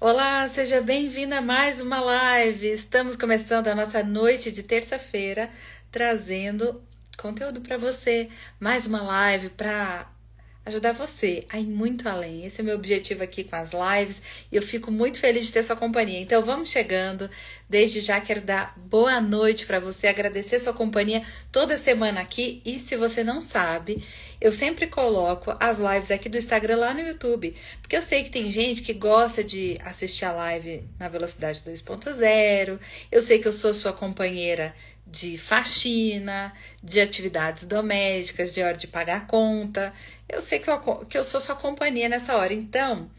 Olá, seja bem-vinda a mais uma live. Estamos começando a nossa noite de terça-feira, trazendo conteúdo para você. Mais uma live para ajudar você a ir muito além. Esse é o meu objetivo aqui com as lives e eu fico muito feliz de ter sua companhia. Então vamos chegando. Desde já quero dar boa noite para você, agradecer sua companhia toda semana aqui. E se você não sabe, eu sempre coloco as lives aqui do Instagram lá no YouTube, porque eu sei que tem gente que gosta de assistir a live na velocidade 2.0. Eu sei que eu sou sua companheira de faxina, de atividades domésticas, de hora de pagar a conta. Eu sei que eu sou sua companhia nessa hora. Então,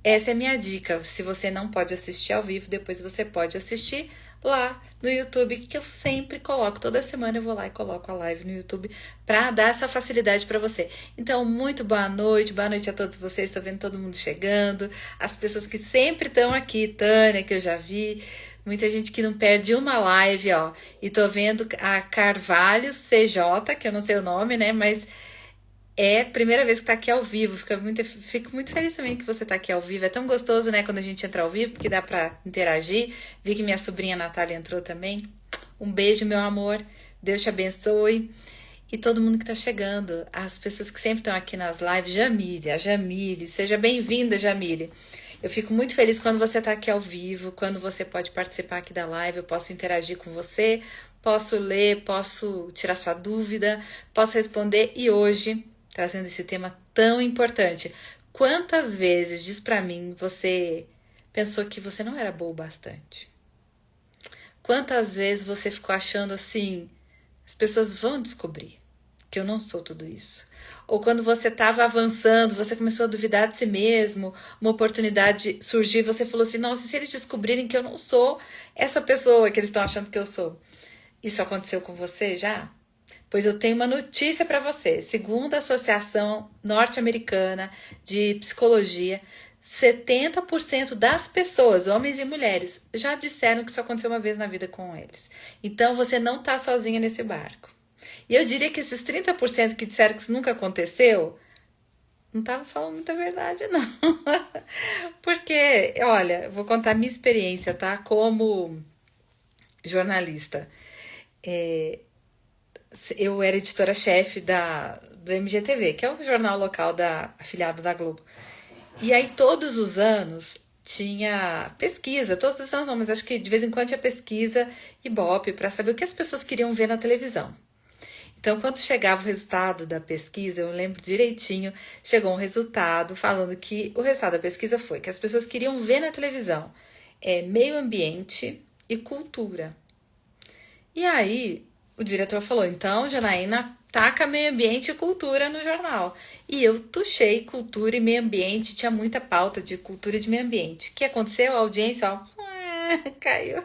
essa é a minha dica. Se você não pode assistir ao vivo, depois você pode assistir lá no YouTube, que eu sempre coloco. Toda semana eu vou lá e coloco a live no YouTube para dar essa facilidade para você. Então, muito boa noite a todos vocês. Estou vendo todo mundo chegando, as pessoas que sempre estão aqui, Tânia, que eu já vi. Muita gente que não perde uma live, ó. E tô vendo a Carvalho CJ, que eu não sei o nome, né? Mas é a primeira vez que tá aqui ao vivo. Fico muito feliz também que você tá aqui ao vivo. É tão gostoso, né, quando a gente entra ao vivo, porque dá pra interagir. Vi que minha sobrinha Natália entrou também. Um beijo, meu amor. Deus te abençoe. E todo mundo que tá chegando. As pessoas que sempre estão aqui nas lives. Jamile, a Jamile. Seja bem-vinda, Jamile. Eu fico muito feliz quando você tá aqui ao vivo, quando você pode participar aqui da live. Eu posso interagir com você, posso ler, posso tirar sua dúvida, posso responder. E hoje, trazendo esse tema tão importante. Quantas vezes, diz pra mim, você pensou que você não era boa o bastante? Quantas vezes você ficou achando assim, as pessoas vão descobrir que eu não sou tudo isso? Ou quando você estava avançando, você começou a duvidar de si mesmo, uma oportunidade surgiu e você falou assim, nossa, e se eles descobrirem que eu não sou essa pessoa que eles estão achando que eu sou? Isso aconteceu com você já? Pois eu tenho uma notícia para você. Segundo a Associação Norte-Americana de Psicologia, 70% das pessoas, homens e mulheres, já disseram que isso aconteceu uma vez na vida com eles. Então você não está sozinha nesse barco. E eu diria que esses 30% que disseram que isso nunca aconteceu, não estavam falando muita verdade, não. Porque, olha, vou contar minha experiência, tá? Como jornalista. Eu era editora-chefe do MGTV, que é o jornal local afiliado da Globo. E aí, todos os anos, tinha pesquisa. Todos os anos não, mas acho que de vez em quando tinha pesquisa Ibope para saber o que as pessoas queriam ver na televisão. Então, quando chegava o resultado da pesquisa, eu lembro direitinho, chegou um resultado falando que o resultado da pesquisa foi que as pessoas queriam ver na televisão meio ambiente e cultura. E aí, o diretor falou, então, Janaína, taca meio ambiente e cultura no jornal. E eu tuchei cultura e meio ambiente, tinha muita pauta de cultura e de meio ambiente. O que aconteceu? A audiência, ó, caiu.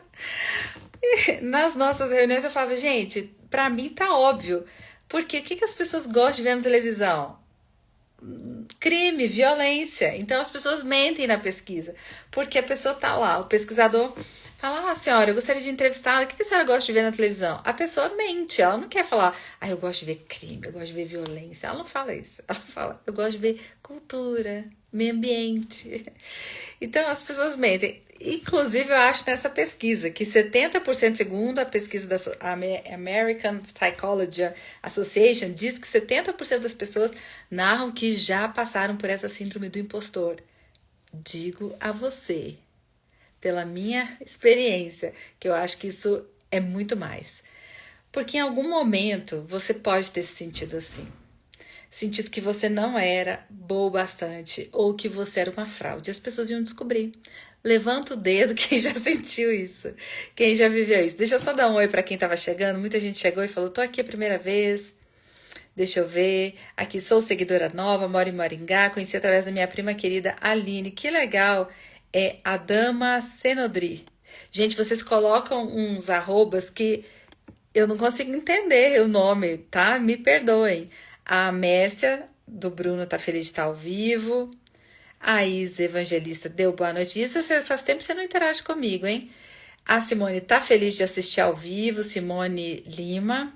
Nas nossas reuniões eu falava, gente, pra mim tá óbvio. Porque o que as pessoas gostam de ver na televisão? Crime, violência. Então as pessoas mentem na pesquisa. Porque a pessoa tá lá, o pesquisador fala, senhora, eu gostaria de entrevistá-la, o que a senhora gosta de ver na televisão? A pessoa mente, ela não quer falar, eu gosto de ver crime, eu gosto de ver violência. Ela não fala isso. Ela fala, eu gosto de ver cultura, meio ambiente. Então as pessoas mentem. Inclusive, eu acho nessa pesquisa que 70%, segundo a pesquisa da American Psychology Association, diz que 70% das pessoas narram que já passaram por essa síndrome do impostor. Digo a você, pela minha experiência, que eu acho que isso é muito mais. Porque em algum momento você pode ter se sentido assim. Sentido que você não era boa o bastante ou que você era uma fraude. As pessoas iam descobrir. Levanta o dedo quem já sentiu isso, quem já viveu isso. Deixa eu só dar um oi para quem estava chegando. Muita gente chegou e falou, tô aqui a primeira vez. Deixa eu ver. Aqui sou seguidora nova, moro em Maringá. Conheci através da minha prima querida Aline. Que legal. É a Dama Senodri. Gente, vocês colocam uns arrobas que eu não consigo entender o nome, tá? Me perdoem. A Mércia, do Bruno, tá feliz de estar ao vivo. A Isa Evangelista deu boa noite. Isa, faz tempo que você não interage comigo, hein? A Simone tá feliz de assistir ao vivo. Simone Lima.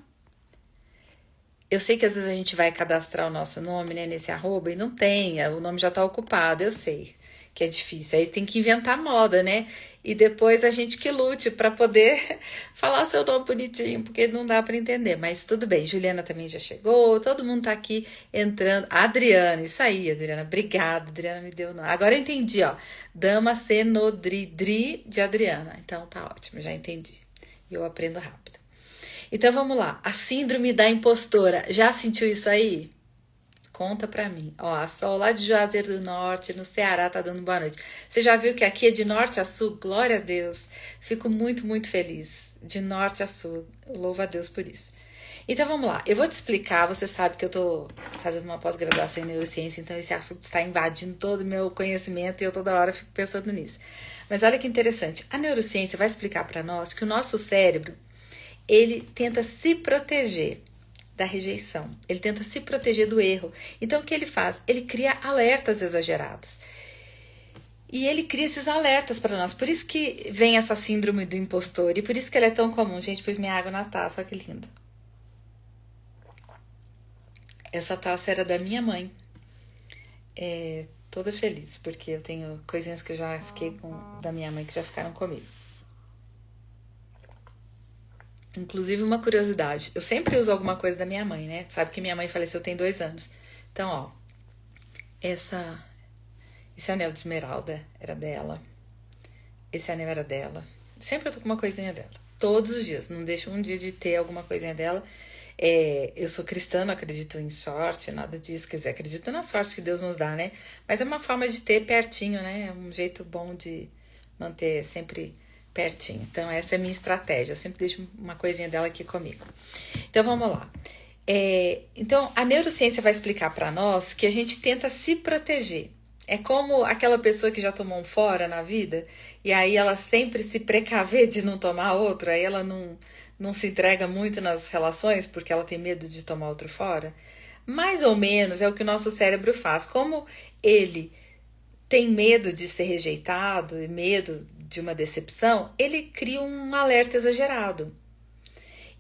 Eu sei que às vezes a gente vai cadastrar o nosso nome, né, nesse arroba e não tem, o nome já tá ocupado, eu sei. que é difícil. Aí tem que inventar moda, né? E depois a gente que lute para poder falar seu nome bonitinho, porque não dá para entender. Mas tudo bem, Juliana também já chegou, todo mundo tá aqui entrando. Adriana, isso aí, Adriana, obrigada. Adriana me deu o nome. Agora eu entendi, ó. Dama Senodridri de Adriana. Então tá ótimo, já entendi. Eu aprendo rápido. Então vamos lá. A síndrome da impostora. Já sentiu isso aí? Conta pra mim. Ó, a Sol lá de Juazeiro do Norte, no Ceará, tá dando boa noite. Você já viu que aqui é de norte a sul? Glória a Deus. Fico muito, muito feliz. De norte a sul. Louvo a Deus por isso. Então vamos lá. Eu vou te explicar. Você sabe que eu tô fazendo uma pós-graduação em neurociência, então esse assunto está invadindo todo o meu conhecimento e eu toda hora fico pensando nisso. Mas olha que interessante. A neurociência vai explicar pra nós que o nosso cérebro, ele tenta se proteger da rejeição. Ele tenta se proteger do erro. Então, o que ele faz? Ele cria alertas exagerados. E ele cria esses alertas para nós. Por isso que vem essa síndrome do impostor. E por isso que ela é tão comum. Gente, pus minha água na taça. Olha que lindo. Essa taça era da minha mãe. Toda feliz, porque eu tenho coisinhas que eu já fiquei com da minha mãe que já ficaram comigo. Inclusive, uma curiosidade. Eu sempre uso alguma coisa da minha mãe, né? Sabe que minha mãe faleceu tem 2 anos. Então, ó. Esse anel de esmeralda era dela. Esse anel era dela. Sempre eu tô com uma coisinha dela. Todos os dias. Não deixo um dia de ter alguma coisinha dela. Eu sou cristã, não acredito em sorte, nada disso. Quer dizer, acredito na sorte que Deus nos dá, né? Mas é uma forma de ter pertinho, né? É um jeito bom de manter sempre pertinho. Então, essa é a minha estratégia. Eu sempre deixo uma coisinha dela aqui comigo. Então, vamos lá. Então, a neurociência vai explicar para nós que a gente tenta se proteger. É como aquela pessoa que já tomou um fora na vida e aí ela sempre se precaver de não tomar outro, aí ela não se entrega muito nas relações porque ela tem medo de tomar outro fora. Mais ou menos é o que o nosso cérebro faz. Como ele tem medo de ser rejeitado e medo de uma decepção, ele cria um alerta exagerado.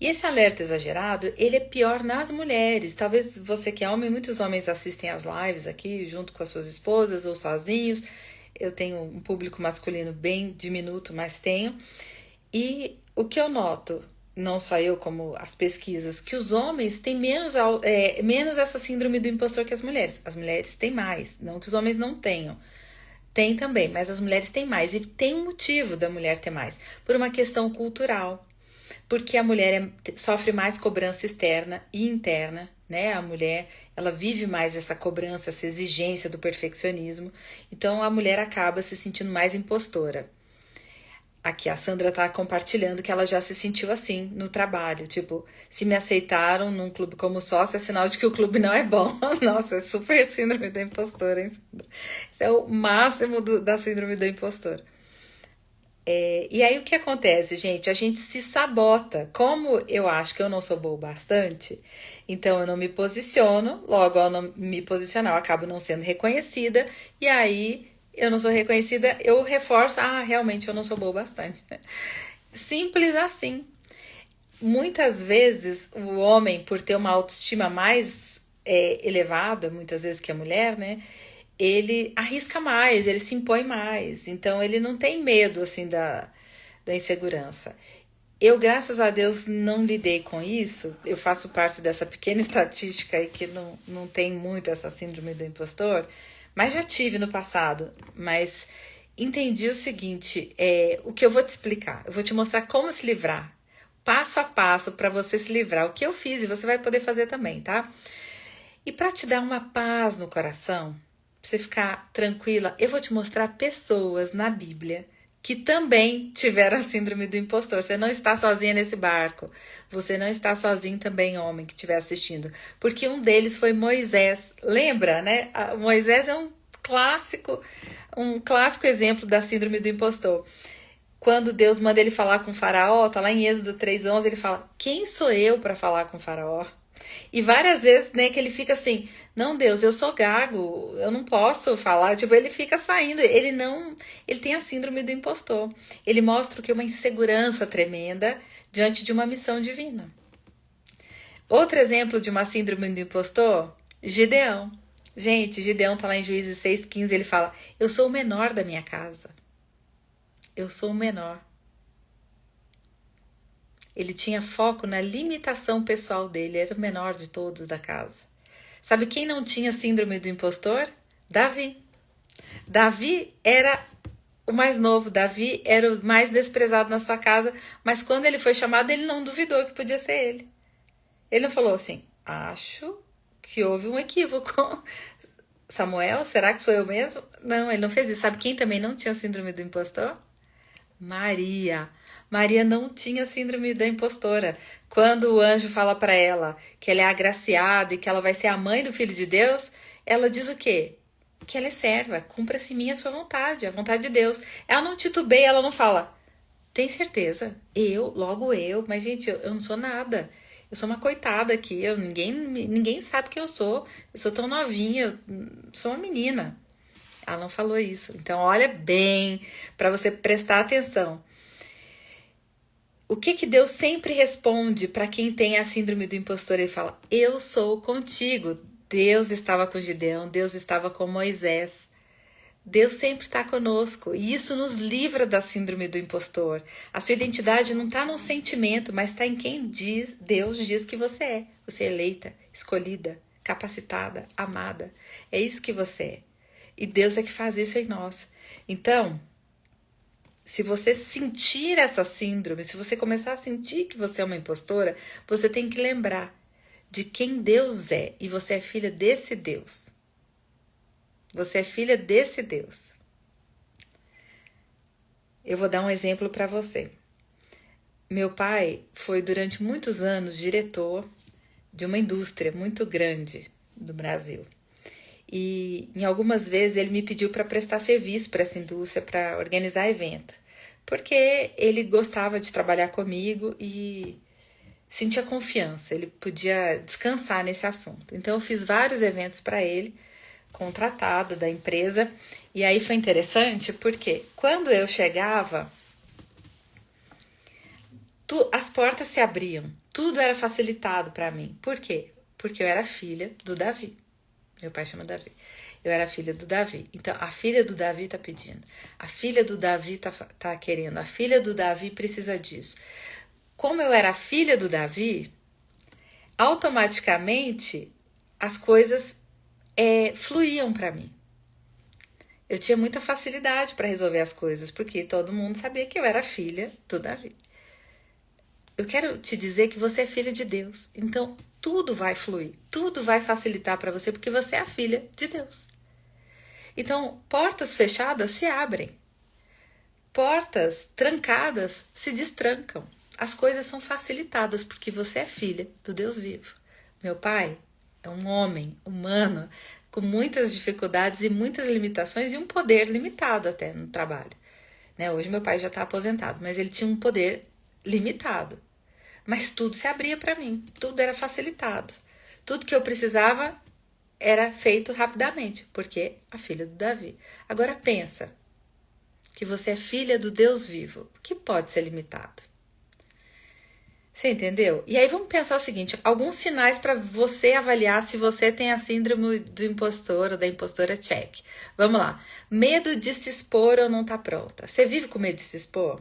E esse alerta exagerado, ele é pior nas mulheres. Talvez você que é homem, muitos homens assistem às lives aqui, junto com as suas esposas ou sozinhos. Eu tenho um público masculino bem diminuto, mas tenho. E o que eu noto, não só eu, como as pesquisas, que os homens têm menos essa síndrome do impostor que as mulheres. As mulheres têm mais, não que os homens não tenham. Tem também, mas as mulheres têm mais. E tem um motivo da mulher ter mais. Por uma questão cultural. Porque a mulher sofre mais cobrança externa e interna, né? A mulher, ela vive mais essa cobrança, essa exigência do perfeccionismo. Então, a mulher acaba se sentindo mais impostora. Aqui, a Sandra tá compartilhando que ela já se sentiu assim no trabalho. Tipo, se me aceitaram num clube como sócia, é sinal de que o clube não é bom. Nossa, é super síndrome da impostora, hein, Sandra? Isso é o máximo da síndrome da impostora. E aí o que acontece, gente? A gente se sabota. Como eu acho que eu não sou boa o bastante, então eu não me posiciono, logo ao não me posicionar, eu acabo não sendo reconhecida, e aí eu não sou reconhecida, eu reforço, realmente eu não sou boa o bastante. Simples assim. Muitas vezes o homem, por ter uma autoestima mais elevada, muitas vezes que a mulher, né? Ele arrisca mais, ele se impõe mais. Então, ele não tem medo, assim, da insegurança. Eu, graças a Deus, não lidei com isso. Eu faço parte dessa pequena estatística aí que não tem muito essa síndrome do impostor, mas já tive no passado. Mas entendi o seguinte, o que eu vou te explicar. Eu vou te mostrar como se livrar. Passo a passo para você se livrar. O que eu fiz e você vai poder fazer também, tá? E para te dar uma paz no coração, pra você ficar tranquila, eu vou te mostrar pessoas na Bíblia que também tiveram a síndrome do impostor. Você não está sozinha nesse barco. Você não está sozinho também, homem, que estiver assistindo. Porque um deles foi Moisés. Lembra, né? Moisés é um clássico exemplo da síndrome do impostor. Quando Deus manda ele falar com o faraó, tá lá em Êxodo 3:11, ele fala, quem sou eu para falar com o faraó? E várias vezes, né, que ele fica assim, não, Deus, eu sou gago, eu não posso falar. Tipo, ele fica saindo, ele tem a síndrome do impostor. Ele mostra o que é uma insegurança tremenda diante de uma missão divina. Outro exemplo de uma síndrome do impostor, Gideão. Gente, Gideão tá lá em Juízes 6,15, ele fala: eu sou o menor da minha casa. Eu sou o menor. Ele tinha foco na limitação pessoal dele, era o menor de todos da casa. Sabe quem não tinha síndrome do impostor? Davi. Davi era o mais novo, Davi era o mais desprezado na sua casa, mas quando ele foi chamado, ele não duvidou que podia ser ele. Ele não falou assim: acho que houve um equívoco. Samuel, será que sou eu mesmo? Não, ele não fez isso. Sabe quem também não tinha síndrome do impostor? Maria. Maria não tinha síndrome da impostora. Quando o anjo fala para ela que ela é agraciada e que ela vai ser a mãe do Filho de Deus, ela diz o quê? Que ela é serva, cumpra-se em mim a sua vontade, a vontade de Deus. Ela não titubeia, ela não fala: tem certeza? Logo eu, mas gente, eu não sou nada. Eu sou uma coitada aqui, ninguém sabe quem eu sou tão novinha, eu sou uma menina. Ela não falou isso. Então olha bem para você prestar atenção. O que Deus sempre responde para quem tem a síndrome do impostor? Ele fala: eu sou contigo. Deus estava com Gideão, Deus estava com Moisés. Deus sempre está conosco e isso nos livra da síndrome do impostor. A sua identidade não está num sentimento, mas está em quem Deus diz que você é. Você é eleita, escolhida, capacitada, amada. É isso que você é. E Deus é que faz isso em nós. Então, se você sentir essa síndrome, se você começar a sentir que você é uma impostora, você tem que lembrar de quem Deus é. E você é filha desse Deus. Você é filha desse Deus. Eu vou dar um exemplo para você. Meu pai foi durante muitos anos diretor de uma indústria muito grande do Brasil. E em algumas vezes ele me pediu para prestar serviço para essa indústria, para organizar evento. Porque ele gostava de trabalhar comigo e sentia confiança, ele podia descansar nesse assunto. Então eu fiz vários eventos para ele, contratada da empresa, e aí foi interessante porque quando eu chegava, as portas se abriam, tudo era facilitado para mim. Por quê? Porque eu era filha do Davi. Meu pai chama Davi. Eu era filha do Davi. Então, a filha do Davi tá pedindo. A filha do Davi tá querendo. A filha do Davi precisa disso. Como eu era filha do Davi, automaticamente as coisas fluíam para mim. Eu tinha muita facilidade para resolver as coisas, porque todo mundo sabia que eu era filha do Davi. Eu quero te dizer que você é filha de Deus. Então, tudo vai fluir, tudo vai facilitar para você, porque você é a filha de Deus. Então, portas fechadas se abrem. Portas trancadas se destrancam. As coisas são facilitadas, porque você é filha do Deus vivo. Meu pai é um homem humano com muitas dificuldades e muitas limitações e um poder limitado até no trabalho. Hoje meu pai já está aposentado, mas ele tinha um poder limitado. Mas tudo se abria para mim, tudo era facilitado. Tudo que eu precisava era feito rapidamente, porque a filha do Davi. Agora pensa que você é filha do Deus vivo, que pode ser limitado. Você entendeu? E aí vamos pensar o seguinte, alguns sinais para você avaliar se você tem a síndrome do impostor ou da impostora, check. Vamos lá. Medo de se expor ou não tá pronta. Você vive com medo de se expor?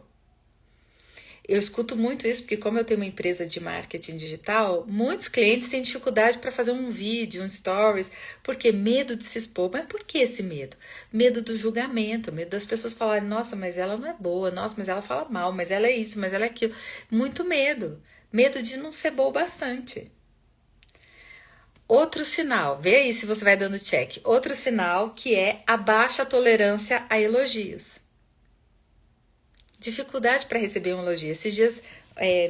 Eu escuto muito isso porque como eu tenho uma empresa de marketing digital, muitos clientes têm dificuldade para fazer um vídeo, um stories, porque medo de se expor. Mas por que esse medo? Medo do julgamento, medo das pessoas falarem: nossa, mas ela não é boa, nossa, mas ela fala mal, mas ela é isso, mas ela é aquilo. Muito medo. Medo de não ser boa o bastante. Outro sinal, vê aí se você vai dando check. Outro sinal que é a baixa tolerância a elogios. Dificuldade para receber um elogio. Esses dias,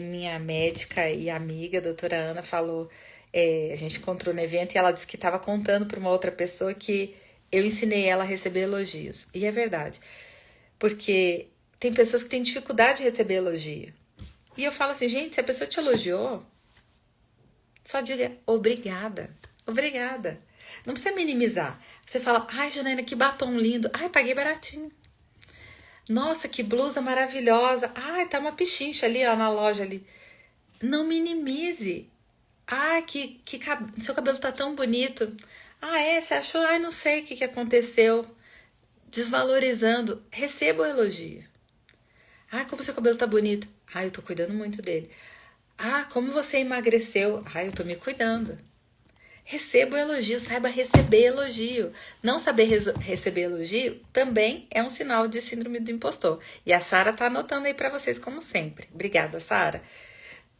minha médica e amiga, a doutora Ana, falou, a gente encontrou no evento e ela disse que estava contando para uma outra pessoa que eu ensinei ela a receber elogios. E é verdade, porque tem pessoas que têm dificuldade de receber elogio. E eu falo assim, gente, se a pessoa te elogiou, só diga obrigada, obrigada. Não precisa minimizar. Você fala, ai, Janaína, que batom lindo. Ai, paguei baratinho. Nossa, que blusa maravilhosa. Ai, tá uma pichincha ali, ó, na loja ali. Não minimize. Ai, seu cabelo tá tão bonito. Ah, é? Você achou? Ai, não sei o que aconteceu. Desvalorizando. Receba o elogio. Ah, como seu cabelo tá bonito. Ah, eu tô cuidando muito dele. Ah, como você emagreceu. Ah, eu tô me cuidando. Receba o elogio, saiba receber elogio. Não saber receber elogio também é um sinal de síndrome do impostor. E a Sara tá anotando aí pra vocês, como sempre. Obrigada, Sara.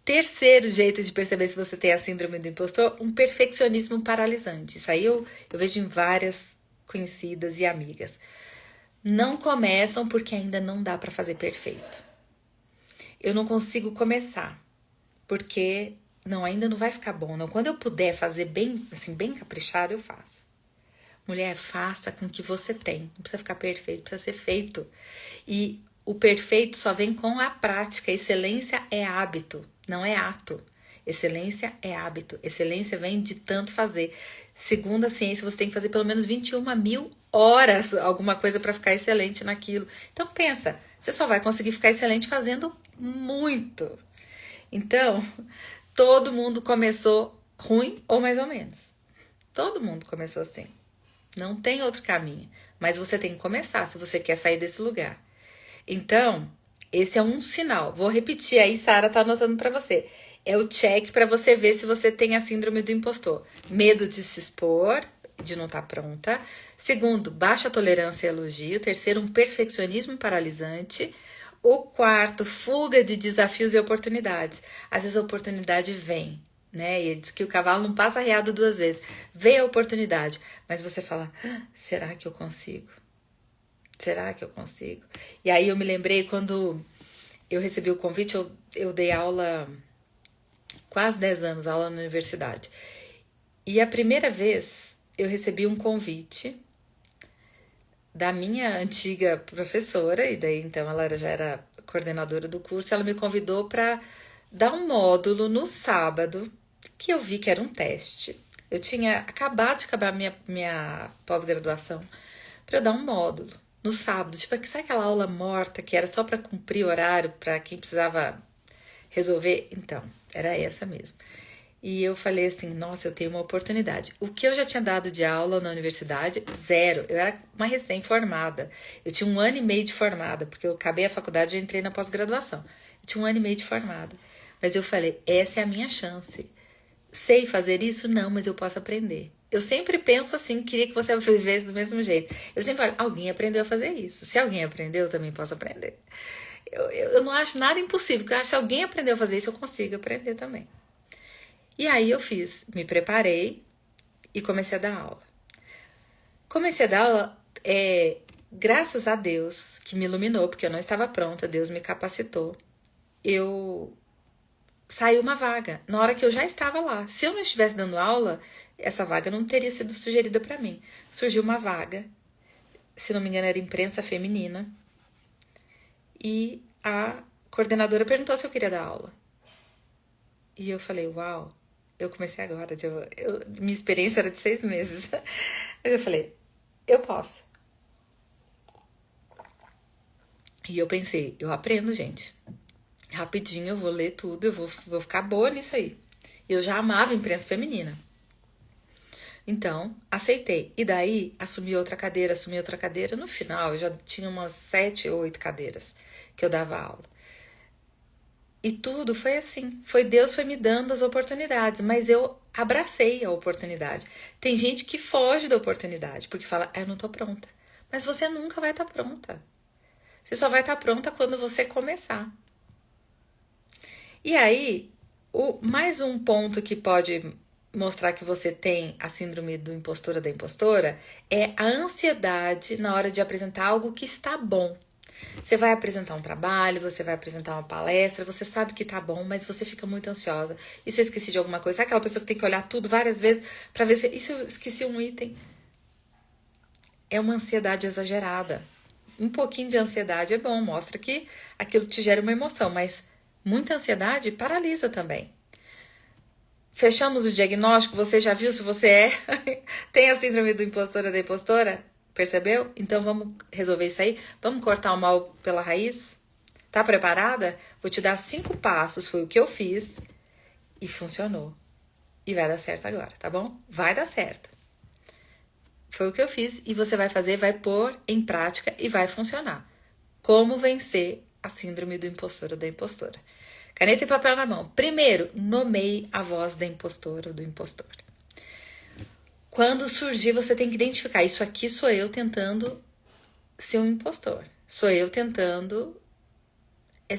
Terceiro jeito de perceber se você tem a síndrome do impostor, um perfeccionismo paralisante. Isso aí eu vejo em várias conhecidas e amigas. Não começam porque ainda não dá pra fazer perfeito. Eu não consigo começar porque não, ainda não vai ficar bom. Não. Quando eu puder fazer bem, assim, bem caprichado, eu faço. Mulher, faça com o que você tem. Não precisa ficar perfeito, precisa ser feito. E o perfeito só vem com a prática. Excelência é hábito, não é ato. Excelência é hábito. Excelência vem de tanto fazer. Segundo a ciência, você tem que fazer pelo menos 21.000 horas alguma coisa para ficar excelente naquilo. Então pensa, você só vai conseguir ficar excelente fazendo muito. Então, todo mundo começou ruim ou mais ou menos. Todo mundo começou assim. Não tem outro caminho. Mas você tem que começar se você quer sair desse lugar. Então, esse é um sinal. Vou repetir aí, Sara tá anotando para você. É o check para você ver se você tem a síndrome do impostor. Medo de se expor, de não estar pronta. Segundo, baixa tolerância e elogio. Terceiro, um perfeccionismo paralisante. O quarto, fuga de desafios e oportunidades. Às vezes a oportunidade vem, né? E diz que o cavalo não passa arreado 2 vezes. Vem a oportunidade, mas você fala, será que eu consigo? Será que eu consigo? E aí eu me lembrei quando eu recebi o convite, eu dei aula, quase 10 anos, aula na universidade. E a primeira vez eu recebi um convite da minha antiga professora, e daí então ela já era coordenadora do curso, ela me convidou para dar um módulo no sábado, que eu vi que era um teste. Eu tinha acabado de acabar minha pós-graduação, para eu dar um módulo no sábado, tipo, sabe aquela aula morta que era só para cumprir horário para quem precisava resolver? Então, era essa mesmo. E eu falei assim, nossa, eu tenho uma oportunidade. O que eu já tinha dado de aula na universidade, zero. Eu era uma recém-formada. Eu tinha 1 ano e meio de formada, porque eu acabei a faculdade e entrei na pós-graduação. Eu tinha 1 ano e meio de formada. Mas eu falei, essa é a minha chance. Sei fazer isso? Não, mas eu posso aprender. Eu sempre penso assim, queria que você vivesse do mesmo jeito. Eu sempre falo, alguém aprendeu a fazer isso. Se alguém aprendeu, eu também posso aprender. Eu não acho nada impossível, porque eu acho que se alguém aprendeu a fazer isso, eu consigo aprender também. E aí eu fiz, me preparei e comecei a dar aula. Comecei a dar aula, graças a Deus, que me iluminou, porque eu não estava pronta, Deus me capacitou. Saiu uma vaga, na hora que eu já estava lá. Se eu não estivesse dando aula, essa vaga não teria sido sugerida para mim. Surgiu uma vaga, se não me engano era imprensa feminina, e a coordenadora perguntou se eu queria dar aula. E eu falei, uau, eu comecei agora, minha experiência era de 6 meses. Mas eu falei, eu posso. E eu pensei, eu aprendo, gente. Rapidinho eu vou ler tudo, eu vou ficar boa nisso aí. Eu já amava imprensa feminina. Então, aceitei. E daí, assumi outra cadeira. No final, eu já tinha umas 7 ou 8 cadeiras que eu dava aula. E tudo foi assim. Deus foi me dando as oportunidades, mas eu abracei a oportunidade. Tem gente que foge da oportunidade, porque fala, eu não tô pronta. Mas você nunca vai estar pronta. Você só vai estar pronta quando você começar. E aí, mais um ponto que pode mostrar que você tem a síndrome do impostor ou da impostora é a ansiedade na hora de apresentar algo que está bom. Você vai apresentar um trabalho, você vai apresentar uma palestra, você sabe que tá bom, mas você fica muito ansiosa. E se eu esqueci de alguma coisa? Sabe aquela pessoa que tem que olhar tudo várias vezes para ver se... E se eu esqueci um item? É uma ansiedade exagerada. Um pouquinho de ansiedade é bom, mostra que aquilo te gera uma emoção, mas muita ansiedade paralisa também. Fechamos o diagnóstico, você já viu se você tem a síndrome do impostor ou da impostora? Percebeu? Então vamos resolver isso aí? Vamos cortar o mal pela raiz? Tá preparada? Vou te dar 5 passos, foi o que eu fiz e funcionou. E vai dar certo agora, tá bom? Vai dar certo. Foi o que eu fiz e você vai fazer, vai pôr em prática e vai funcionar. Como vencer a síndrome do impostor ou da impostora? Caneta e papel na mão. Primeiro, nomeie a voz da impostora ou do impostor. Quando surgir, você tem que identificar. Isso aqui sou eu tentando ser um impostor. Sou eu tentando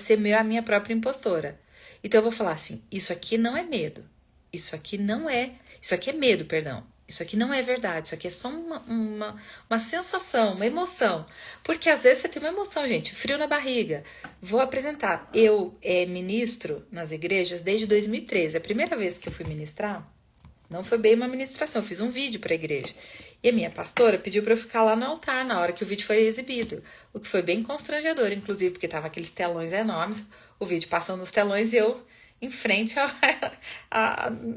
ser a minha própria impostora. Então eu vou falar assim, isso aqui não é medo. Isso aqui é medo, perdão. Isso aqui não é verdade, isso aqui é só uma sensação, uma emoção. Porque às vezes você tem uma emoção, gente, frio na barriga. Vou apresentar. Eu ministro nas igrejas desde 2013. A primeira vez que eu fui ministrar, não foi bem uma ministração, eu fiz um vídeo para a igreja. E a minha pastora pediu para eu ficar lá no altar na hora que o vídeo foi exibido. O que foi bem constrangedor, inclusive, porque tava aqueles telões enormes, o vídeo passando nos telões e eu em frente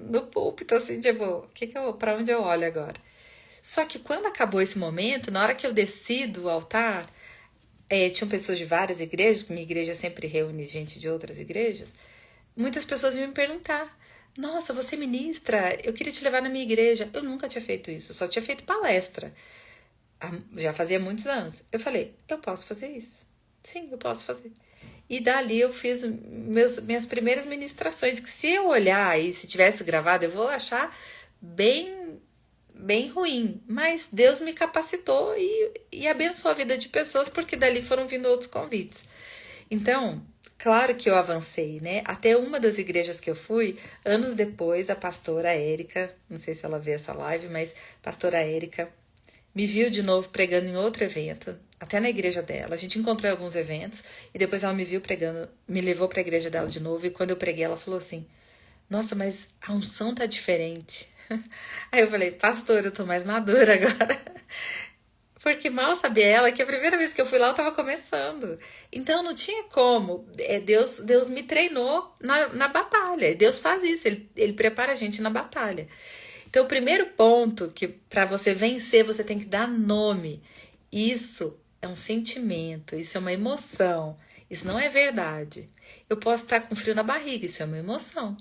no púlpito, assim, tipo, pra onde eu olho agora? Só que quando acabou esse momento, na hora que eu desci do altar, tinham pessoas de várias igrejas, minha igreja sempre reúne gente de outras igrejas, muitas pessoas iam me perguntar, nossa, você ministra, eu queria te levar na minha igreja. Eu nunca tinha feito isso, só tinha feito palestra. Já fazia muitos anos. Eu falei, eu posso fazer isso. Sim, eu posso fazer. E dali eu fiz minhas primeiras ministrações, que se eu olhar e se tivesse gravado, eu vou achar bem ruim. Mas Deus me capacitou e abençoou a vida de pessoas, porque dali foram vindo outros convites. Então, claro que eu avancei, né? Até uma das igrejas que eu fui, anos depois, a pastora Érica, não sei se ela vê essa live, mas a pastora Érica me viu de novo pregando em outro evento, até na igreja dela. A gente encontrou alguns eventos e depois ela me viu pregando, me levou para a igreja dela de novo. E quando eu preguei, ela falou assim, nossa, mas a unção tá diferente. Aí eu falei, pastor, eu tô mais madura agora. Porque mal sabia ela que a primeira vez que eu fui lá eu tava começando. Então não tinha como. Deus me treinou na batalha. Deus faz isso, ele prepara a gente na batalha. Então o primeiro ponto que para você vencer, você tem que dar nome. Isso é um sentimento, isso é uma emoção. Isso não é verdade. Eu posso estar com frio na barriga, isso é uma emoção.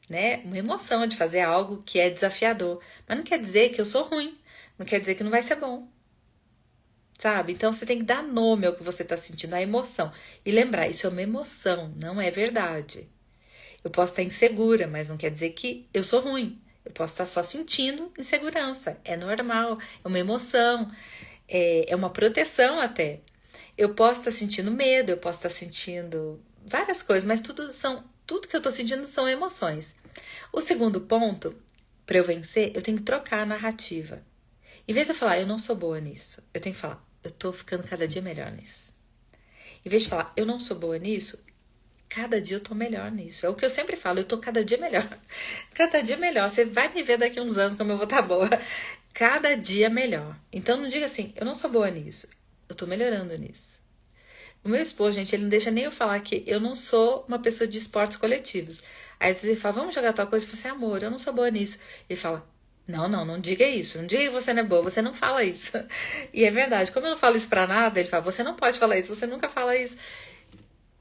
Né? Uma emoção de fazer algo que é desafiador. Mas não quer dizer que eu sou ruim. Não quer dizer que não vai ser bom. Sabe? Então você tem que dar nome ao que você está sentindo, a emoção. E lembrar, isso é uma emoção, não é verdade. Eu posso estar insegura, mas não quer dizer que eu sou ruim. Eu posso estar só sentindo insegurança. É normal, é uma emoção, é uma proteção até. Eu posso estar sentindo medo, eu posso estar sentindo várias coisas, mas tudo que eu estou sentindo são emoções. O segundo ponto, para eu vencer, eu tenho que trocar a narrativa. Em vez de eu falar, eu não sou boa nisso, eu tenho que falar, eu tô ficando cada dia melhor nisso. Em vez de falar, eu não sou boa nisso, cada dia eu tô melhor nisso. É o que eu sempre falo, eu tô cada dia melhor. Cada dia melhor. Você vai me ver daqui a uns anos como eu vou estar boa. Cada dia melhor. Então não diga assim, eu não sou boa nisso. Eu tô melhorando nisso. O meu esposo, gente, ele não deixa nem eu falar que eu não sou uma pessoa de esportes coletivos. Aí você fala, vamos jogar tal coisa. Eu falo assim, amor, eu não sou boa nisso. Ele fala, não diga isso. Não diga que você não é boa, você não fala isso. E é verdade. Como eu não falo isso pra nada, ele fala, você não pode falar isso, você nunca fala isso.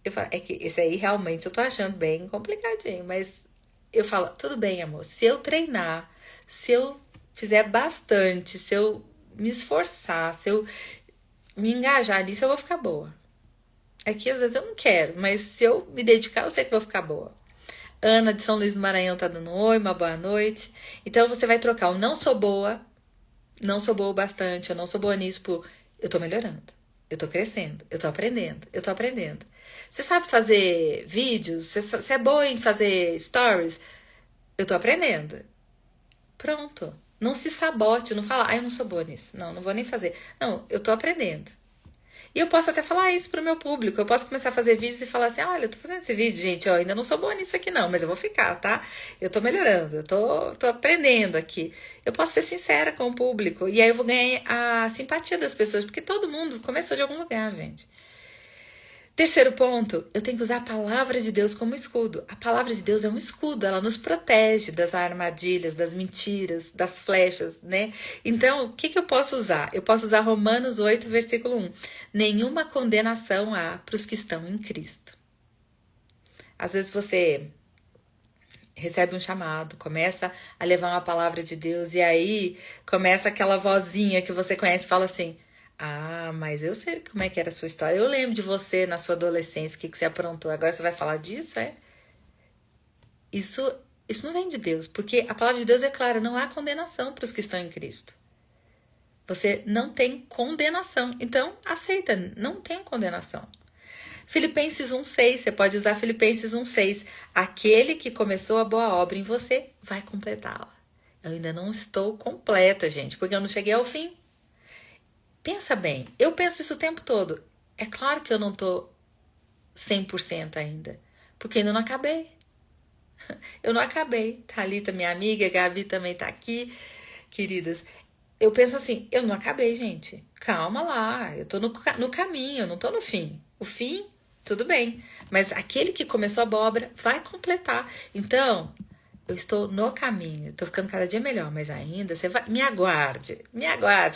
Eu falo, é que esse aí realmente eu tô achando bem complicadinho. Mas eu falo, tudo bem, amor. Se eu treinar, se eu fizer bastante, se eu me esforçar, se eu me engajar nisso, eu vou ficar boa. É que às vezes eu não quero, mas se eu me dedicar, eu sei que vou ficar boa. Ana de São Luís do Maranhão tá dando um oi, uma boa noite. Então você vai trocar o não sou boa o bastante, eu não sou boa nisso por eu tô melhorando, eu tô crescendo, eu tô aprendendo. Você sabe fazer vídeos? Você é boa em fazer stories? Eu tô aprendendo. Pronto. Não se sabote, não fala, eu não sou boa nisso. Não vou nem fazer. Não, eu tô aprendendo. E eu posso até falar isso pro meu público. Eu posso começar a fazer vídeos e falar assim, olha, eu tô fazendo esse vídeo, gente, eu ainda não sou boa nisso aqui não, mas eu vou ficar, tá? Eu tô melhorando, eu tô aprendendo aqui. Eu posso ser sincera com o público e aí eu vou ganhar a simpatia das pessoas, porque todo mundo começou de algum lugar, gente. Terceiro ponto, eu tenho que usar a palavra de Deus como escudo. A palavra de Deus é um escudo, ela nos protege das armadilhas, das mentiras, das flechas, né? Então, o que eu posso usar? Eu posso usar Romanos 8, versículo 1. Nenhuma condenação há para os que estão em Cristo. Às vezes você recebe um chamado, começa a levar uma palavra de Deus, e aí começa aquela vozinha que você conhece e fala assim: ah, mas eu sei como é que era a sua história, eu lembro de você na sua adolescência, o que você aprontou, agora você vai falar disso, é? Isso, isso não vem de Deus, porque a palavra de Deus é clara, não há condenação para os que estão em Cristo. Você não tem condenação, então aceita, não tem condenação. Filipenses 1,6, você pode usar Filipenses 1,6. Aquele que começou a boa obra em você vai completá-la. Eu ainda não estou completa, gente, porque eu não cheguei ao fim. Pensa bem, eu penso isso o tempo todo. É claro que eu não estou 100% ainda, porque ainda não acabei. Eu não acabei. Thalita, minha amiga, Gabi também tá aqui, queridas. Eu penso assim, eu não acabei, gente. Calma lá, eu tô no caminho, eu não tô no fim. O fim, tudo bem. Mas aquele que começou a boa obra vai completar. Então, eu estou no caminho, estou ficando cada dia melhor, mas ainda você vai, me aguarde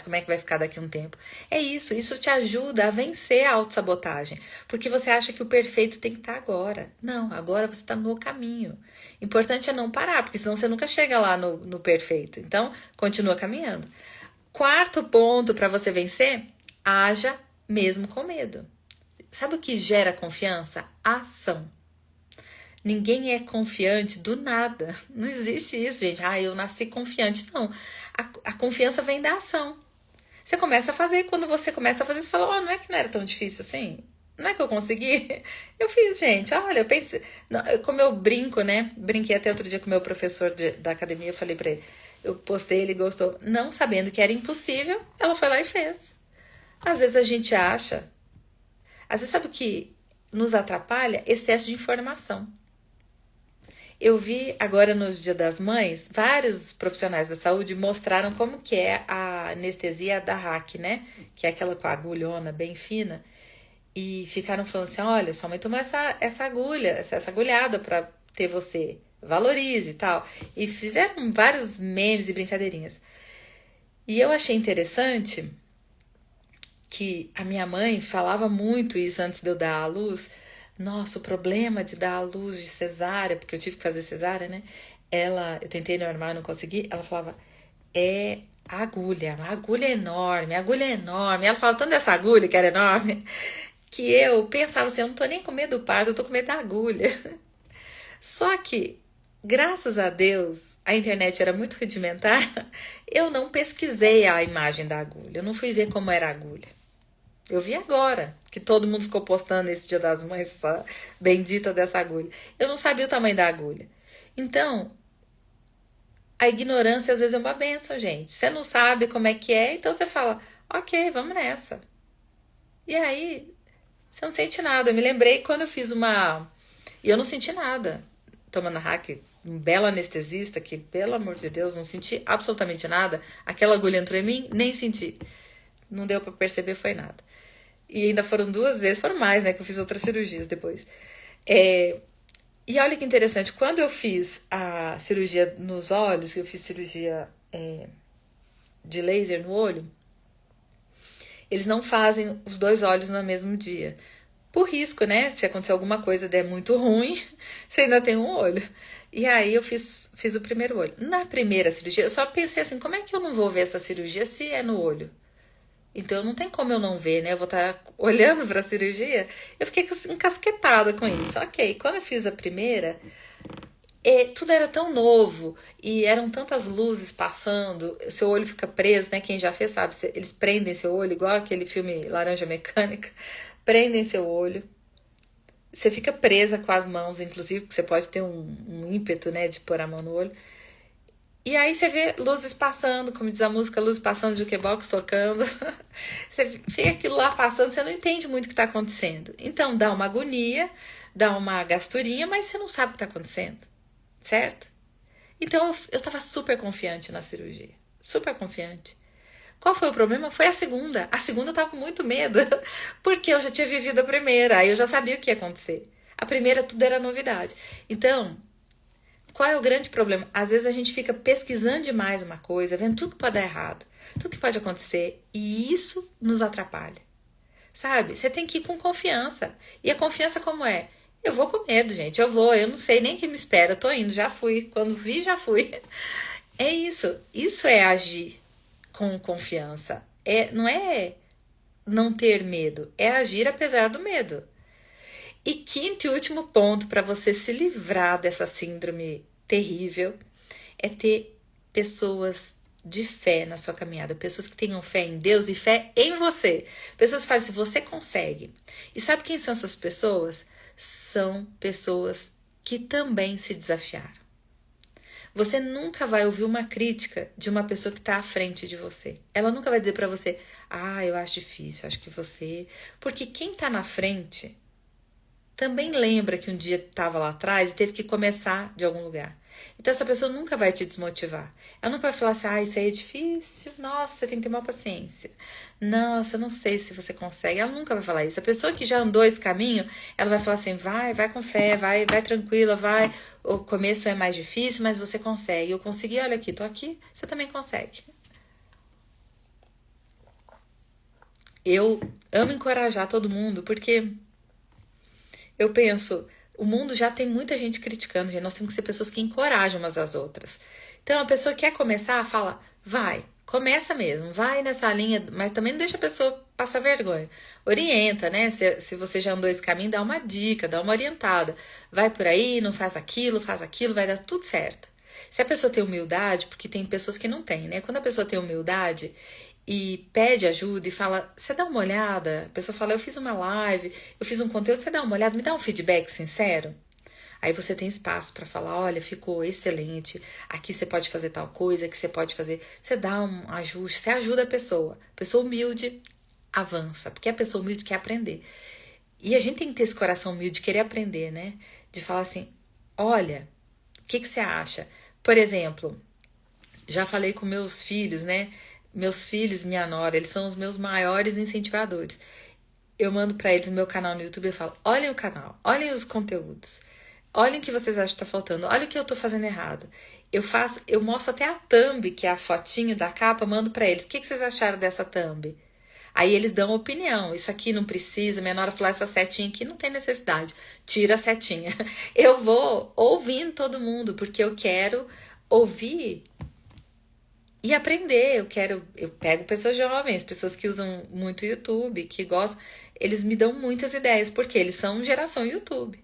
como é que vai ficar daqui a um tempo. É isso te ajuda a vencer a autossabotagem, porque você acha que o perfeito tem que estar agora. Não, agora você está no caminho. Importante é não parar, porque senão você nunca chega lá no perfeito. Então, continua caminhando. Quarto ponto para você vencer, haja mesmo com medo. Sabe o que gera confiança? Ação. Ninguém é confiante do nada. Não existe isso, gente. Ah, eu nasci confiante. Não. A confiança vem da ação. Você começa a fazer. Quando você começa a fazer, você fala: oh, não é que não era tão difícil assim? Não é que eu consegui? Eu fiz, gente. Olha, eu pensei. Não, como eu brinco, né? Brinquei até outro dia com o meu professor da academia. Eu falei pra ele. Eu postei, ele gostou. Não sabendo que era impossível, ela foi lá e fez. Às vezes a gente acha. Às vezes, sabe o que nos atrapalha? Excesso de informação. Eu vi agora no Dia das Mães, vários profissionais da saúde mostraram como que é a anestesia da RAC, né? Que é aquela com a agulhona bem fina. E ficaram falando assim, olha, sua mãe tomou essa agulha, essa agulhada pra ter você. Valorize e tal. E fizeram vários memes e brincadeirinhas. E eu achei interessante que a minha mãe falava muito isso antes de eu dar à luz. Nossa, o problema de dar à luz de cesárea, porque eu tive que fazer cesárea, né? Eu tentei normal, não consegui. Ela falava, é a agulha é enorme, a agulha é enorme. Ela falava tanto dessa agulha que era enorme, que eu pensava assim, eu não tô nem com medo do parto, eu tô com medo da agulha. Só que, graças a Deus, a internet era muito rudimentar, eu não pesquisei a imagem da agulha, eu não fui ver como era a agulha. Eu vi agora, que todo mundo ficou postando esse Dia das Mães, essa bendita dessa agulha. Eu não sabia o tamanho da agulha. Então, a ignorância às vezes é uma benção, gente. Você não sabe como é que é, então você fala, ok, vamos nessa. E aí, você não sente nada. Eu me lembrei quando eu fiz uma... E eu não senti nada. Tomando hack, um belo anestesista, que, pelo amor de Deus, não senti absolutamente nada. Aquela agulha entrou em mim, nem senti. Não deu pra perceber, foi nada. E ainda foram 2 vezes, foram mais, né? Que eu fiz outras cirurgias depois. E olha que interessante, quando eu fiz a cirurgia nos olhos, que eu fiz cirurgia de laser no olho, eles não fazem os 2 olhos no mesmo dia. Por risco, né? Se acontecer alguma coisa der muito ruim, você ainda tem um olho. E aí eu fiz o primeiro olho. Na primeira cirurgia, eu só pensei assim, como é que eu não vou ver essa cirurgia se é no olho? Então não tem como eu não ver, né? Eu vou estar olhando para a cirurgia. Eu fiquei encasquetada com isso. Ok, quando eu fiz a primeira, tudo era tão novo e eram tantas luzes passando. O seu olho fica preso, né? Quem já fez sabe, eles prendem seu olho, igual aquele filme Laranja Mecânica. Prendem seu olho. Você fica presa com as mãos, inclusive, porque você pode ter um ímpeto, né? De pôr a mão no olho. E aí você vê luzes passando, como diz a música, luzes passando, jukebox tocando. Você vê aquilo lá passando, você não entende muito o que está acontecendo. Então dá uma agonia, dá uma gasturinha, mas você não sabe o que está acontecendo, certo? Então eu estava super confiante na cirurgia, super confiante. Qual foi o problema? Foi a segunda. A segunda eu tava com muito medo, porque eu já tinha vivido a primeira, aí eu já sabia o que ia acontecer. A primeira tudo era novidade. Então, qual é o grande problema? Às vezes a gente fica pesquisando demais uma coisa, vendo tudo que pode dar errado, tudo que pode acontecer, e isso nos atrapalha. Sabe? Você tem que ir com confiança. E a confiança como é? Eu vou com medo, gente. Eu não sei nem quem me espera. Eu tô indo, já fui. Quando vi, já fui. É isso. Isso é agir com confiança. Não é não ter medo, é agir apesar do medo. E quinto e último ponto para você se livrar dessa síndrome terrível é ter pessoas de fé na sua caminhada, pessoas que tenham fé em Deus e fé em você. Pessoas que falam assim, você consegue. E sabe quem são essas pessoas? São pessoas que também se desafiaram. Você nunca vai ouvir uma crítica de uma pessoa que está à frente de você. Ela nunca vai dizer para você, eu acho difícil, acho que você... Porque quem está na frente também lembra que um dia estava lá atrás e teve que começar de algum lugar. Então essa pessoa nunca vai te desmotivar. Ela nunca vai falar assim, isso aí é difícil, nossa, você tem que ter mais paciência. Nossa, eu não sei se você consegue. Ela nunca vai falar isso. A pessoa que já andou esse caminho, ela vai falar assim, vai com fé, vai tranquila, vai. O começo é mais difícil, mas você consegue. Eu consegui, olha aqui, tô aqui, você também consegue. Eu amo encorajar todo mundo, porque eu penso, o mundo já tem muita gente criticando, gente. Nós temos que ser pessoas que encorajam umas às outras. Então, a pessoa quer começar, fala, vai, começa mesmo, vai nessa linha, mas também não deixa a pessoa passar vergonha. Orienta, né? Se você já andou esse caminho, dá uma dica, dá uma orientada. Vai por aí, não faz aquilo, vai dar tudo certo. Se a pessoa tem humildade, porque tem pessoas que não têm, né? Quando a pessoa tem humildade e pede ajuda e fala, você dá uma olhada? A pessoa fala, eu fiz uma live, eu fiz um conteúdo, você dá uma olhada, me dá um feedback sincero? Aí você tem espaço para falar, olha, ficou excelente, aqui você pode fazer tal coisa, aqui você pode fazer... Você dá um ajuste, você ajuda a pessoa. A pessoa humilde avança, porque a pessoa humilde quer aprender. E a gente tem que ter esse coração humilde de querer aprender, né? De falar assim, olha, o que você acha? Por exemplo, já falei com meus filhos, né? Meus filhos, minha nora, eles são os meus maiores incentivadores. Eu mando para eles o meu canal no YouTube e falo, olhem o canal, olhem os conteúdos. Olhem o que vocês acham que tá faltando. Olha o que eu tô fazendo errado. Eu mostro até a thumb, que é a fotinho da capa, mando pra eles. O que vocês acharam dessa thumb? Aí eles dão opinião. Isso aqui não precisa. Minha nora falou, essa setinha aqui não tem necessidade. Tira a setinha. Eu vou ouvindo todo mundo, porque eu quero ouvir e aprender. Eu pego pessoas jovens, pessoas que usam muito o YouTube, que gostam. Eles me dão muitas ideias, porque eles são geração YouTube.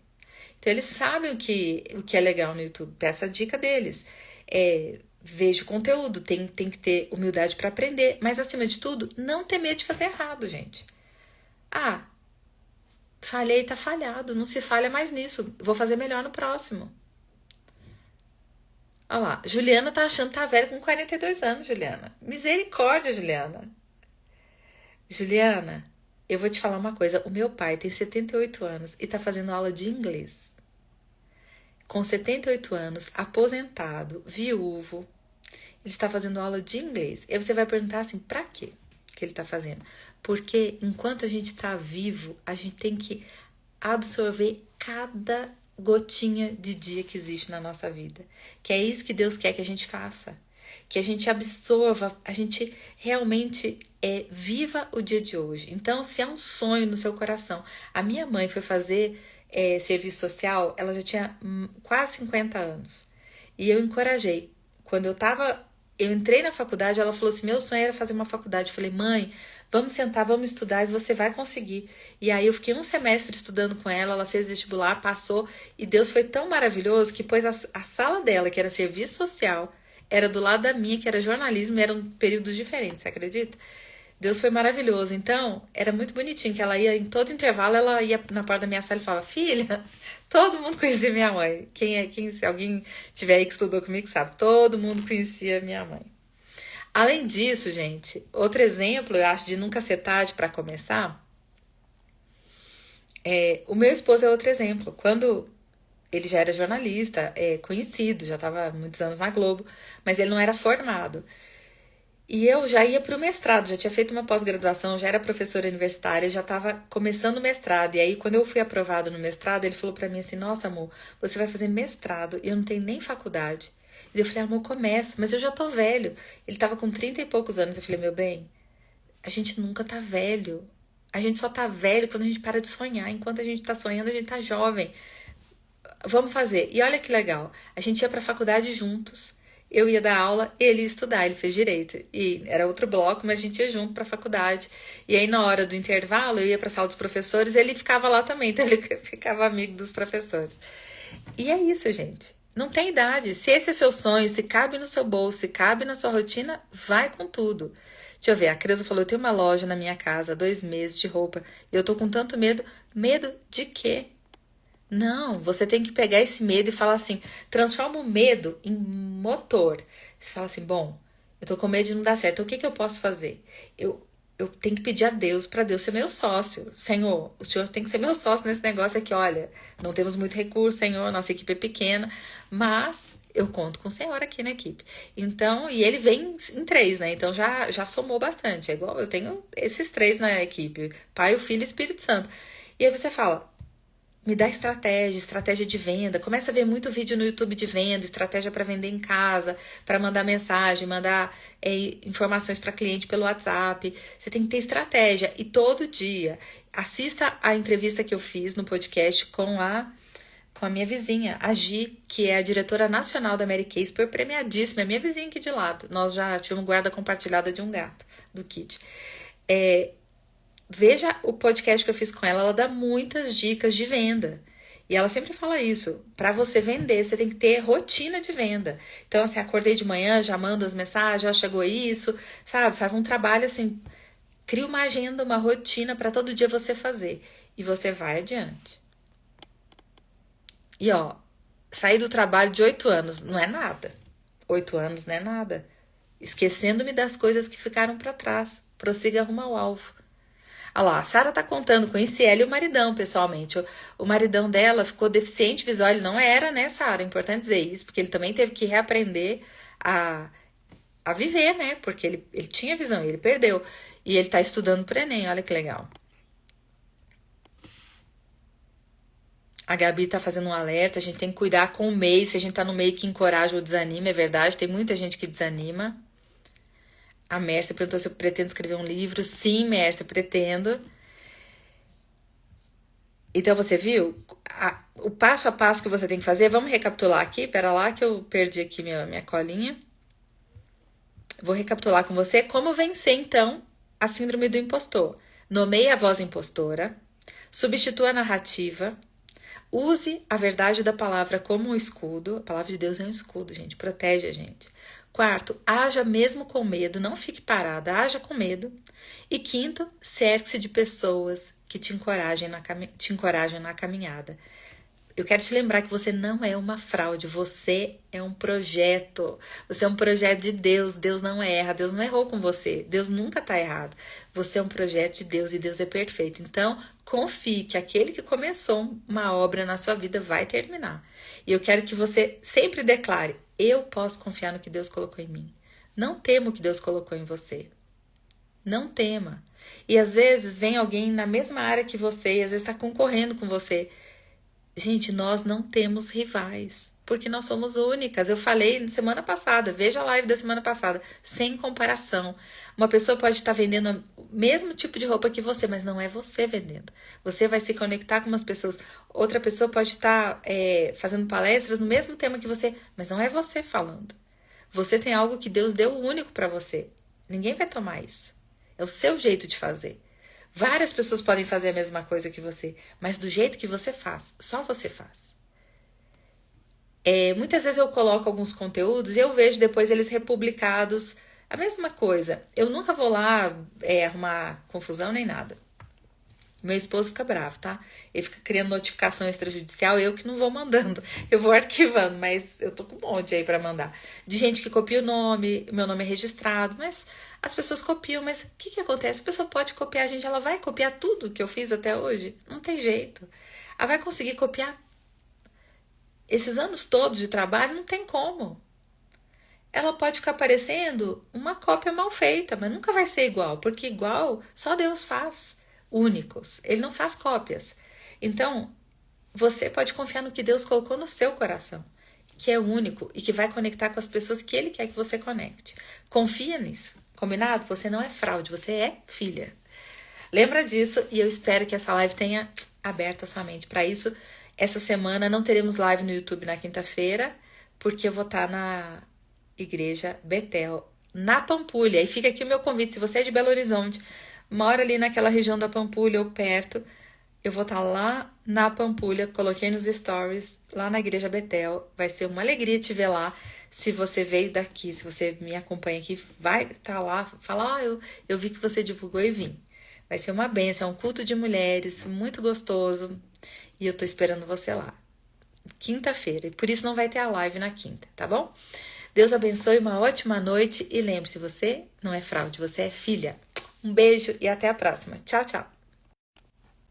Então, eles sabem o que é legal no YouTube. Peço a dica deles. Vejo conteúdo, tem que ter humildade para aprender. Mas, acima de tudo, não ter medo de fazer errado, gente. Falhei, tá falhado. Não se falha mais nisso. Vou fazer melhor no próximo. Olha lá. Juliana tá achando que tá velha com 42 anos, Juliana. Misericórdia, Juliana. Juliana, eu vou te falar uma coisa. O meu pai tem 78 anos e tá fazendo aula de inglês. Com 78 anos, aposentado, viúvo, ele está fazendo aula de inglês. E aí você vai perguntar assim, pra quê que ele está fazendo? Porque enquanto a gente está vivo, a gente tem que absorver cada gotinha de dia que existe na nossa vida. Que é isso que Deus quer que a gente faça. Que a gente absorva, a gente realmente viva o dia de hoje. Então, se é um sonho no seu coração, a minha mãe foi fazer serviço social, ela já tinha quase 50 anos. E eu encorajei. Quando eu entrei na faculdade, ela falou assim, meu sonho era fazer uma faculdade. Eu falei, mãe, vamos sentar, vamos estudar e você vai conseguir. E aí eu fiquei um semestre estudando com ela, ela fez vestibular, passou, e Deus foi tão maravilhoso que pôs a sala dela, que era serviço social, era do lado da minha, que era jornalismo, e eram períodos diferentes, você acredita? Deus foi maravilhoso. Então, era muito bonitinho, que ela ia, em todo intervalo, ela ia na porta da minha sala e falava, filha, todo mundo conhecia minha mãe. Se alguém tiver aí que estudou comigo, sabe, todo mundo conhecia minha mãe. Além disso, gente, outro exemplo, eu acho, de nunca ser tarde para começar, o meu esposo é outro exemplo. Quando ele já era jornalista, conhecido, já estava há muitos anos na Globo, mas ele não era formado. E eu já ia para o mestrado, já tinha feito uma pós-graduação, já era professora universitária, já estava começando o mestrado. E aí, quando eu fui aprovada no mestrado, ele falou para mim assim, nossa, amor, você vai fazer mestrado e eu não tenho nem faculdade. E eu falei, amor, começa, mas eu já tô velho. Ele estava com 30 e poucos anos. Eu falei, meu bem, a gente nunca tá velho. A gente só tá velho quando a gente para de sonhar. Enquanto a gente tá sonhando, a gente tá jovem. vamos fazer. E olha que legal, a gente ia pra faculdade juntos. Eu ia dar aula, ele ia estudar, ele fez direito. E era outro bloco, mas a gente ia junto pra faculdade. E aí, na hora do intervalo, eu ia pra sala dos professores, ele ficava lá também, então ele ficava amigo dos professores. E é isso, gente. Não tem idade. Se esse é seu sonho, se cabe no seu bolso, se cabe na sua rotina, vai com tudo. Deixa eu ver, a Creuza falou, eu tenho uma loja na minha casa, 2 meses de roupa, e eu tô com tanto medo. Medo de quê? Não, você tem que pegar esse medo e falar assim, transforma o medo em motor. Você fala assim, bom, eu tô com medo de não dar certo, então o que que eu posso fazer? Eu tenho que pedir a Deus para Deus ser meu sócio. Senhor, o Senhor tem que ser meu sócio nesse negócio aqui, olha, não temos muito recurso, Senhor, nossa equipe é pequena, mas eu conto com o Senhor aqui na equipe. Então, e ele vem em 3, né? Então já somou bastante. É igual eu tenho esses 3 na equipe, Pai, o Filho e o Espírito Santo. E aí você fala, me dá estratégia de venda. Começa a ver muito vídeo no YouTube de venda, estratégia para vender em casa, para mandar mensagem, mandar informações para cliente pelo WhatsApp. Você tem que ter estratégia. E todo dia, assista a entrevista que eu fiz no podcast com a minha vizinha, a Gi, que é a diretora nacional da Mary Kay, foi premiadíssima, é minha vizinha aqui de lado. Nós já tínhamos guarda compartilhada de um gato, do Kit. Veja o podcast que eu fiz com ela, ela dá muitas dicas de venda. E ela sempre fala isso, para você vender, você tem que ter rotina de venda. Então, assim, acordei de manhã, já mando as mensagens, já chegou isso, sabe? Faz um trabalho assim, cria uma agenda, uma rotina para todo dia você fazer. E você vai adiante. E ó, sair do trabalho de 8 anos não é nada. 8 anos não é nada. Esquecendo-me das coisas que ficaram para trás. Prossiga rumo ao alvo. Olha lá, a Sara tá contando, conheci ela e o maridão, pessoalmente. O maridão dela ficou deficiente visual, ele não era, né, Sara? É importante dizer isso, porque ele também teve que reaprender a viver, né? Porque ele tinha visão, ele perdeu. E ele tá estudando pro Enem, olha que legal. A Gabi tá fazendo um alerta, a gente tem que cuidar com o meio, se a gente tá no meio que encoraja ou desanima, é verdade, tem muita gente que desanima. A Mércia perguntou se eu pretendo escrever um livro. Sim, Mércia, pretendo. Então, você viu? O passo a passo que você tem que fazer. Vamos recapitular aqui. Pera lá que eu perdi aqui minha colinha. Vou recapitular com você como vencer, então, a síndrome do impostor. Nomeie a voz impostora. Substitua a narrativa. Use a verdade da palavra como um escudo. A palavra de Deus é um escudo, gente. Protege a gente. Quarto, haja mesmo com medo, não fique parada, haja com medo. E quinto, cerque-se de pessoas que te encorajam na caminhada. Eu quero te lembrar que você não é uma fraude, você é um projeto. Você é um projeto de Deus, Deus não erra, Deus não errou com você, Deus nunca está errado. Você é um projeto de Deus e Deus é perfeito. Então, confie que aquele que começou uma obra na sua vida vai terminar. E eu quero que você sempre declare, eu posso confiar no que Deus colocou em mim. Não tema o que Deus colocou em você. Não tema. E às vezes vem alguém na mesma área que você e às vezes está concorrendo com você. Gente, nós não temos rivais, porque nós somos únicas. Eu falei semana passada, veja a live da semana passada, sem comparação. Uma pessoa pode estar vendendo o mesmo tipo de roupa que você, mas não é você vendendo. Você vai se conectar com umas pessoas. Outra pessoa pode estar fazendo palestras no mesmo tema que você, mas não é você falando. Você tem algo que Deus deu único para você. Ninguém vai tomar isso. É o seu jeito de fazer. Várias pessoas podem fazer a mesma coisa que você, mas do jeito que você faz, só você faz. Muitas vezes eu coloco alguns conteúdos e eu vejo depois eles republicados, a mesma coisa. Eu nunca vou lá arrumar confusão nem nada. Meu esposo fica bravo, tá? Ele fica criando notificação extrajudicial, eu que não vou mandando. Eu vou arquivando, mas eu tô com um monte aí pra mandar. De gente que copia o nome, meu nome é registrado, mas as pessoas copiam. Mas o que acontece? A pessoa pode copiar a gente, ela vai copiar tudo que eu fiz até hoje? Não tem jeito. Ela vai conseguir copiar esses anos todos de trabalho? Não tem como. Ela pode ficar parecendo uma cópia mal feita, mas nunca vai ser igual, porque igual só Deus faz. Únicos. Ele não faz cópias. Então, você pode confiar no que Deus colocou no seu coração, que é único e que vai conectar com as pessoas que Ele quer que você conecte. Confia nisso. Combinado? Você não é fraude, você é filha. Lembra disso e eu espero que essa live tenha aberto a sua mente para isso. Essa semana não teremos live no YouTube na quinta-feira, porque eu vou estar na Igreja Betel, na Pampulha. E fica aqui o meu convite, se você é de Belo Horizonte, mora ali naquela região da Pampulha ou perto, eu vou estar lá na Pampulha, coloquei nos stories, lá na Igreja Betel. Vai ser uma alegria te ver lá. Se você veio daqui, se você me acompanha aqui, vai estar lá, fala, eu vi que você divulgou e vim. Vai ser uma bênção, é um culto de mulheres, muito gostoso. E eu tô esperando você lá. Quinta-feira. E por isso não vai ter a live na quinta, tá bom? Deus abençoe, uma ótima noite. E lembre-se, você não é fraude, você é filha. Um beijo e até a próxima. Tchau, tchau.